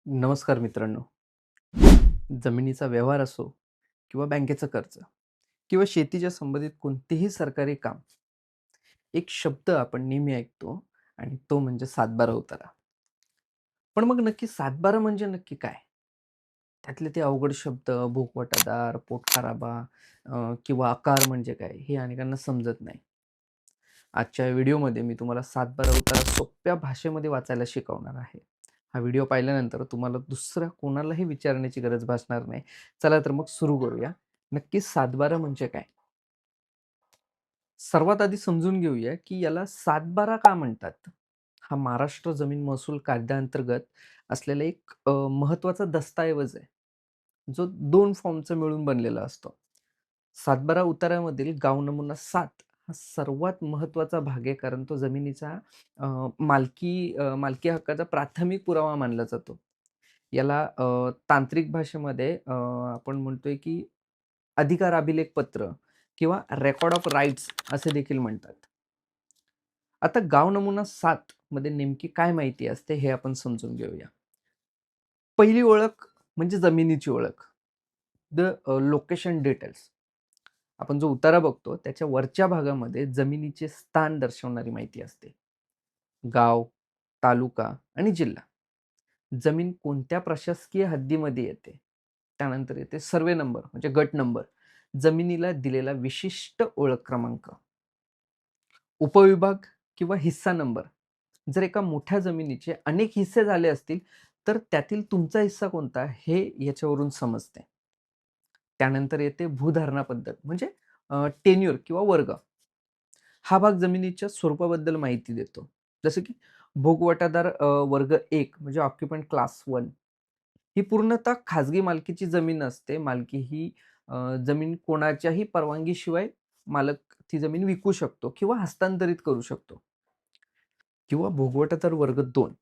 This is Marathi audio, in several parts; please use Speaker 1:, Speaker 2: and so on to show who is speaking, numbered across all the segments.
Speaker 1: नमस्कार मित्रांनो. जमिनीचा व्यवहार असो किंवा बँकेचं कर्ज किंवा शेतीच्या संबंधित कोणतेही सरकारी काम, एक शब्द आपण नेहमी ऐकतो आणि तो म्हणजे सातबारा उतारा. पण मग नक्की सातबारा म्हणजे नक्की काय? त्यातले ते अवघड शब्द भूकवटादार, पोटखराबा किंवा आकार म्हणजे काय हे अनेकांना समजत नाही. आजच्या व्हिडिओमध्ये मी तुम्हाला सातबारा उतारा सोप्या भाषेमध्ये वाचायला शिकवणार आहे. हा व्हिडिओ पाहिल्यानंतर तुम्हाला दुसऱ्या कोणालाही विचारण्याची गरज भासणार नाही. चला तर मग सुरू करूया. नक्की सातबारा म्हणजे काय? सर्वात आधी समजून घेऊया, की याला सातबारा का म्हणतात? हा महाराष्ट्र जमीन महसूल कायद्याअंतर्गत असलेला एक महत्त्वाचा दस्तऐवज आहे, जो 2 फॉर्मचा मिळून बनलेला असतो. सातबारा उताऱ्यामधील गाव नमुना 7 हा सर्वात महत्त्वाचा भाग आहे, कारण तो जमिनीचा अ, मालकी हक्काचा प्राथमिक पुरावा मानला जातो. याला तांत्रिक भाषेमध्ये आपण म्हणतोय, की अधिकार अभिलेख पत्र किंवा रेकॉर्ड ऑफ राइट्स असे देखील म्हणतात. आता गाव नमुना 7 मध्ये नेमकी काय माहिती असते हे आपण समजून घेऊया. पहिली ओळख म्हणजे जमिनीची ओळख. The location details. आपण जो उतारा बघतो त्याच्या वरच्या भागामध्ये जमिनीचे स्थान दर्शवणारी माहिती असते. गाव, तालुका आणि जिल्हा. जमीन कोणत्या प्रशासकीय हद्दीमध्ये येते. त्यानंतर येते सर्वे नंबर म्हणजे गट नंबर. जमिनीला दिलेला विशिष्ट ओळख क्रमांक. उपविभाग किंवा हिस्सा नंबर. जर एका मोठ्या जमिनीचे अनेक हिस्से झाले असतील, तर त्यातील तुमचा हिस्सा कोणता हे याच्यावरून समजते. त्यानंतर येते भूधारणा पद्धत म्हणजे टेन्युर किंवा वर्ग. हा भाग जमिनीच्या स्वरूपाबद्दल माहिती देतो. जसं की भोगवटादार वर्ग 1 म्हणजे ऑक्युपंट क्लास 1 ही पूर्णतः खाजगी मालकीची जमीन असते. मालकी ही जमीन कोणाच्याही परवानगीशिवाय मालक ती जमीन विकू शकतो किंवा हस्तांतरित करू शकतो. किंवा भोगवटादार वर्ग 2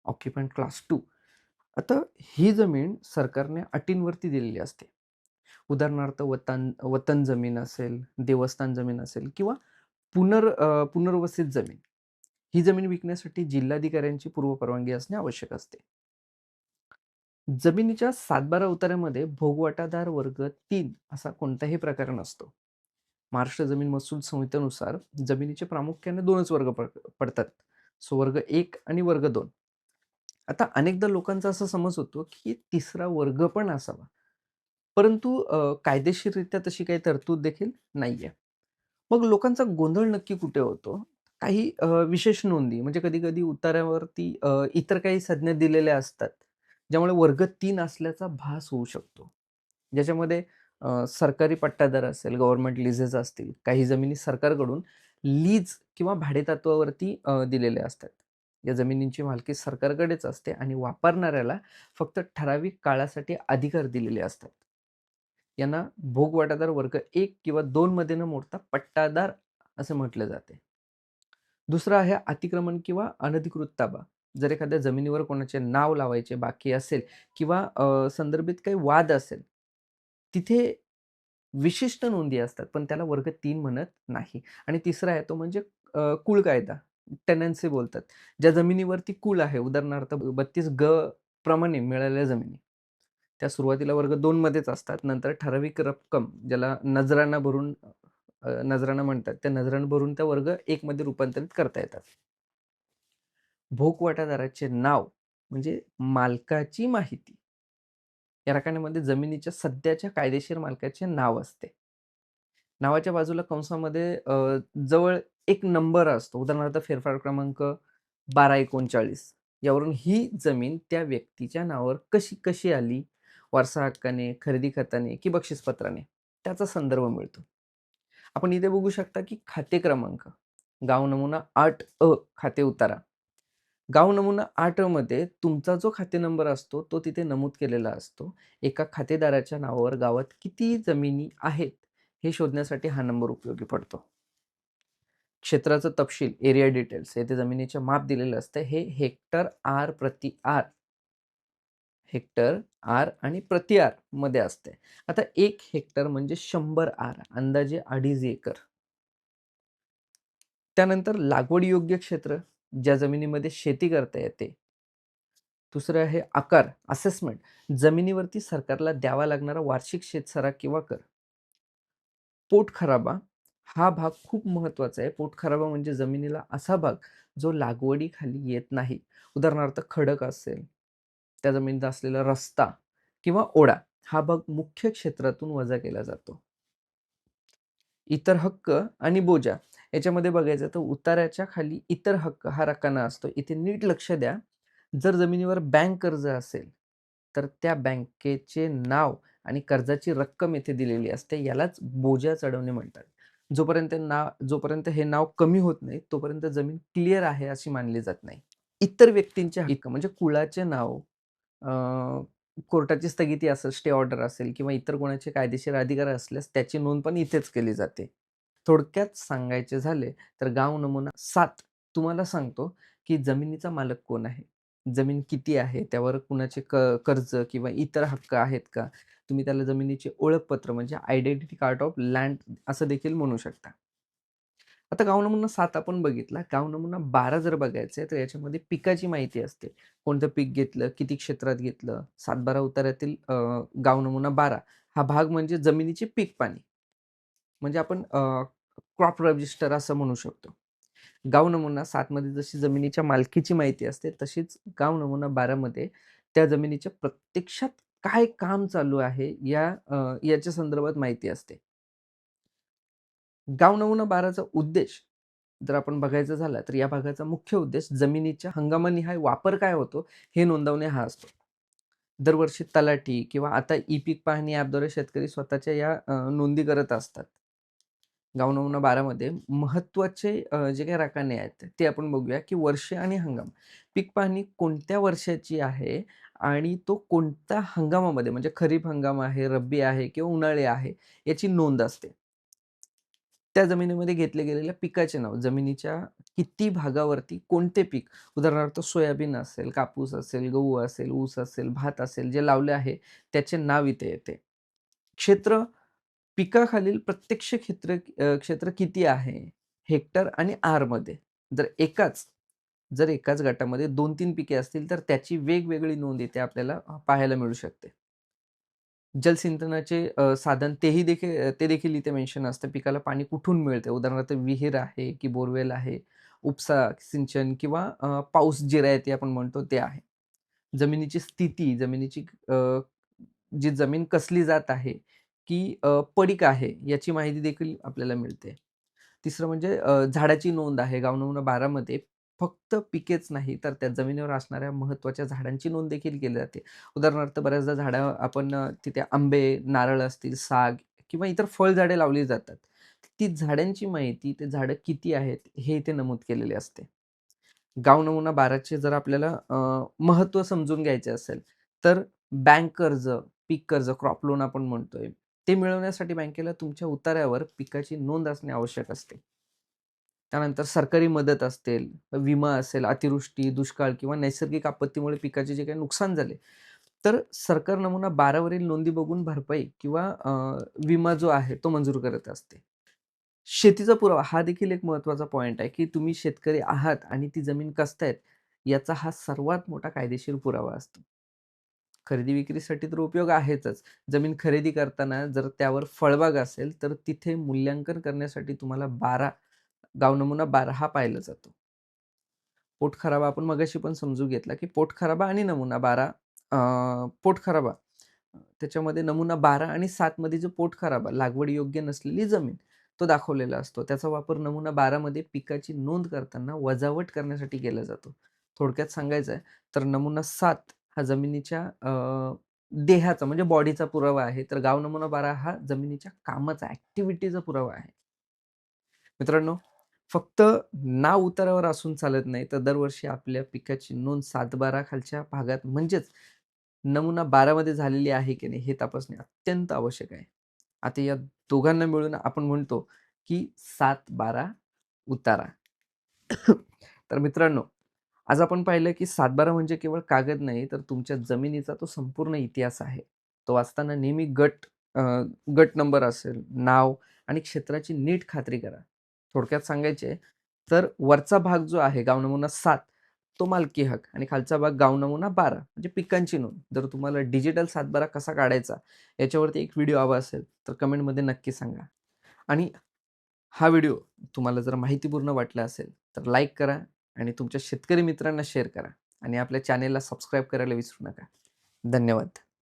Speaker 1: ऑक्युपंट क्लास 2 आता ही जमीन सरकारने अटींवरती दिलेली असते. उदाहरणार्थ वतन वतन जमीन असेल, देवस्थान जमीन असेल किंवा पुनर्वसित जमीन. ही जमीन विकण्यासाठी जिल्हाधिकाऱ्यांची पूर्वपरवानगी असणे आवश्यक असते. जमिनीच्या सातबारा उताऱ्यामध्ये भोगवाटादार वर्ग 3 असा कोणताही प्रकार नसतो. महाराष्ट्र जमीन महसूल संहितेनुसार जमिनीचे प्रामुख्याने 2च वर्ग पडतात. सो वर्ग 1 आणि वर्ग 2. आता अनेकदा लोकांचा असा समज होतो, की तिसरा वर्ग पण असावा. परंतु कायदेशीररित्या तशी काही तरतूद देखील नाहीये. मग लोकांचा गोंधळ नक्की कुठे होतो? काही विशेष नोंदी म्हणजे कधी-कधी उतार्यावरती इतर काही संज्ञा दिलेल्या असतात, ज्यामुळे वर्ग 3 असल्याचा भास होऊ शकतो. ज्याच्यामध्ये सरकारी पट्टादार असेल, गव्हर्नमेंट लीजेस असतील, काही जमिनी सरकारकडून लीज किंवा भाडेतत्वावरती दिलेल्या असतात. या जमिनींची मालकी सरकारकडेच असते आणि वापरणाऱ्याला फक्त ठराविक काळासाठी अधिकार दिलेले असतात. यांना भोगवाटादार वर्ग 1 किंवा 2 मध्ये न मोडता पट्टादार असे म्हटले जाते. दुसरं आहे अतिक्रमण किंवा अनधिकृत ताबा. जर एखाद्या जमिनीवर कोणाचे नाव लावायचे बाकी असेल किंवा संदर्भित काही वाद असेल, तिथे विशिष्ट नोंदी असतात, पण त्याला वर्ग 3 म्हणत नाही. आणि तिसरा आहे तो म्हणजे कुळ कायदा, टेनन्सी बोलतात. ज्या जमिनीवरती कुळ आहे, उदाहरणार्थ 32 ग प्रमाणे मिळालेल्या जमिनी, त्या सुरुवातीला वर्ग 2 मध्येच असतात. नंतर ठराविक रक्कम ज्याला नजराणा म्हणतात, त्या नजराणा भरून त्या वर्ग 1 मध्ये रूपांतरित करता येतात. भोगवाटादाराचे नाव म्हणजे मालकाची माहिती. या रकान्यामध्ये जमिनीच्या सध्याच्या कायदेशीर मालकाचे नाव असते. नावाच्या बाजूला कंसामध्ये जवळ एक नंबर असतो. उदाहरणार्थ फेरफार क्रमांक 1239 यावरून ही जमीन त्या व्यक्तीच्या नावावर कशी कशी आली? वारसा हक्काने, खरेदी खताने की बक्षीसपत्राने त्याचा संदर्भ मिळतो. आपण इथे बघू शकता की खाते क्रमांक, गाव नमुना 8 खाते उतारा. गाव नमुना 8 मध्ये तुमचा जो खाते नंबर असतो, तो तिथे नमूद केलेला असतो. एका खातेदाराच्या नावावर गावात किती जमिनी आहेत, हे शोधण्यासाठी हा नंबर उपयोगी पडतो. क्षेत्राचं तपशील, एरिया डिटेल्स येथे जमिनीचे माप दिलेलं असतं. हे हेक्टर, आर, प्रति आर, हेक्टर, आर आणि प्रति आर मध्ये असते. आता 1 हेक्टर म्हणजे 100 आर, अंदाजे 2.5 एकर. त्यानंतर लागवड योग्य क्षेत्र, ज्या जमिनीमध्ये शेती करता येते, दुसरं आहे आकार, असेसमेंट. जमिनीवरती सरकारला द्यावा लागणारा वार्षिक शेतसारा किंवा कर. पोटखराबा हा भाग खूप महत्त्वाचा आहे. पोटखराबा म्हणजे जमिनीला असा भाग जो लागवडीखाली येत नाही. उदाहरणार्थ खडक असेल, त्या जमिनीत असलेला रस्ता किंवा ओढा हा भाग मुख्य क्षेत्रातून वजा केला जातो. इतर हक्क आणि बोजा याच्यामध्ये बघायचं तर उतार्याच्या खाली इतर हक्क हा रकाना असतो. इथे नीट लक्ष द्या. जर जमिनीवर बँक कर्ज असेल, तर त्या बँकेचे नाव आणि कर्जाची रक्कम येथे दिलेली असते. यालाच बोजा चढवणे म्हणतात. जोपर्यंत हे नाव कमी होत नाही, तोपर्यंत जमीन क्लिअर आहे अशी मानली जात नाही. इतर व्यक्तींचे हक्क म्हणजे कुळाचे नाव, अ, कोर्टाची स्थगिती असेल, स्टे ऑर्डर असेल किंवा इतर कोणाचे कायदेशीर अधिकार असल्यास त्याची नोंद पण इथेच केली जाते. थोडक्यात सांगायचे झाले तर गाव नमुना 7 तुम्हाला सांगतो, की जमिनीचा मालक कोण आहे? जमीन किती आहे? त्यावर कुणाचे कर्ज किंवा इतर हक्क आहेत का? तुम्ही त्याला जमिनीचे ओळखपत्र म्हणजे आयडेंटिटी कार्ड ऑफ लँड असं देखील म्हणू शकता. आता गाव नमुना 7 आपण बघितला. गाव नमुना 12 जर बघायचं आहे, तर याच्यामध्ये पिकाची माहिती असते. कोणतं पीक घेतलं, किती क्षेत्रात घेतलं. 7-12 उताऱ्यातील गाव नमुना 12 हा भाग म्हणजे जमिनीचे पीक पाणी. म्हणजे आपण क्रॉप रजिस्टर असं म्हणू शकतो. गाव नमुना 7 मध्ये जशी जमिनीच्या मालकीची माहिती असते, तशीच गाव नमुना 12 मध्ये त्या जमिनीच्या प्रत्यक्षात काय काम चालू आहे याच्या संदर्भात माहिती असते. गाव नमुना 12चा उद्देश जर आपण बघायचा झाला, तर या भागाचा मुख्य उद्देश जमिनीच्या हंगामानिहाय वापर काय होतो, हे नोंदवणे हा असतो. दरवर्षी तलाठी किंवा आता ई-पीक पाहणी ॲपद्वारे शेतकरी स्वतःच्या नोंदी करत असतात. गाव नमुना 12 मध्ये महत्त्वाचे जे काही रकाने आहेत, ते आपण बघूया, की वर्ष आणि हंगाम. पीक पाहणी कोणत्या वर्षाची आहे आणि तो कोणत्या हंगामामध्ये म्हणजे खरीप हंगाम आहे, रब्बी आहे किंवा उन्हाळी आहे, याची नोंद असते. त्या जमिनीमध्ये घेतले गेलेल्या पिकाचे नाव, जमिनीच्या किती भागावरती कोणते पीक, उदाहरणार्थ सोयाबीन असेल, कापूस असेल, गहू असेल, ऊस असेल, भात असेल, जे लावले आहे त्याचे नाव इथे येते. क्षेत्र, पिकाखालील प्रत्यक्ष क्षेत्र किती आहे? हेक्टर आणि आरमध्ये. जर एकाच जर एकाच गटामध्ये 2-3 पिके असतील, तर त्याची वेगवेगळी नोंद इथे आपल्याला पाहायला मिळू शकते. जलसिंचनाचे साधन ते देखील इथे मेन्शन असतं. पिकाला पाणी कुठून मिळते? उदाहरणार्थ विहीर आहे की बोरवेल आहे, उपसा सिंचन किंवा पाऊस जिरायती आपण म्हणतो ते आहे. जमिनीची स्थिती, जी जमीन कसली जात आहे, की पडीक आहे, याची माहिती देखील आपल्याला मिळते. तिसरं म्हणजे झाडाची नोंद आहे. गाव नमुना 12 मध्ये फक्त पिकेच नाही, तर त्या जमिनीवर असणाऱ्या महत्त्वाच्या झाडांची नोंद देखील केली जाते. उदाहरणार्थ बऱ्याचदा झाडं आपण तिथे आंबे, नारळ असतील, साग किंवा इतर फळझाडे लावली जातात. ती झाडांची माहिती, ते झाडं किती आहेत, हे इथे नमूद केलेले असते. गाव नमुना 12चे जर आपल्याला महत्त्व समजून घ्यायचे असेल, तर बँक कर्ज, पीक कर्ज, क्रॉप लोन आपण म्हणतोय, ते मिळवण्यासाठी बँकेला तुमच्या उतार्यावर पिकाची नोंद असणे आवश्यक असते. त्यानंतर सरकारी मदत असेल, विमा असेल, अतिवृष्टी, दुष्काळ किंवा नैसर्गिक आपत्तीमुळे पिकाचे जे काही नुकसान झाले, तर सरकार नमुना 12 वरील नोंदी बघून भरपाई किंवा विमा जो आहे तो मंजूर करत असते. शेतीचा पुरावा हा देखील एक महत्त्वाचा पॉइंट आहे, की तुम्ही शेतकरी आहात आणि ती जमीन कसतायत याचा हा सर्वात मोठा कायदेशीर पुरावा असतो. खरेदी विक्रीसाठी तर उपयोग आहेतच. जमीन खरेदी करताना जर त्यावर फळबाग असेल, तर तिथे मूल्यांकन करण्यासाठी तुम्हाला 12 गाव नमुना 12 हा पाहिला जातो. पोटखराबा आपण मगाशी पण समजून घेतला, की पोटखराबा आणि नमुना 12 पोटखराबा त्याच्यामध्ये नमुना 12 आणि 7 मध्ये जो पोटखराबा लागवडीयोग्य नसलेली जमीन तो दाखवलेला असतो. त्याचा वापर नमुना 12 मध्ये पिकाची नोंद करताना वजावट करण्यासाठी केला जातो. थोडक्यात सांगायचं आहे तर नमुना 7 हा जमिनीच्या देहाचा म्हणजे बॉडीचा पुरावा आहे. तर गाव नमुना 12 हा जमिनीच्या कामाचा, ॲक्टिव्हिटीचा पुरावा आहे. मित्रांनो, फक्त नाव उतारावर असून चालत नाही, तर दरवर्षी आपल्या पिकाची नोंद 7-12 खालच्या भागात म्हणजेच नमुना 12 मध्ये झालेली आहे की नाही हे तपासणे अत्यंत आवश्यक आहे. आता या दोघांना मिळून आपण म्हणतो, की 7-12 उतारा. तर मित्रांनो, आज आपण पाहिलं, की 7-12 म्हणजे केवळ कागद नाही, तर तुमच्या जमिनीचा तो संपूर्ण इतिहास आहे. तो वाचताना नेहमी अ, गट नंबर असेल, नाव आणि क्षेत्राची नीट खात्री करा. थोडक्यात सांगायचे तर वरचा भाग जो आहे गाव नमुना 7 तो मालकी हक आणि खालचा भाग गाव नमुना 12 म्हणजे पिकांची नोंद. जर तुम्हाला डिजिटल सातबारा कसा काढायचा याच्यावरती एक व्हिडिओ हवा असेल तर कमेंटमध्ये नक्की सांगा. आणि हा व्हिडिओ तुम्हाला जर माहितीपूर्ण वाटला असेल तर लाईक करा आणि तुमच्या शेतकरी मित्रांना शेअर करा आणि आपल्या चॅनेलला सबस्क्राईब करायला विसरू नका. धन्यवाद.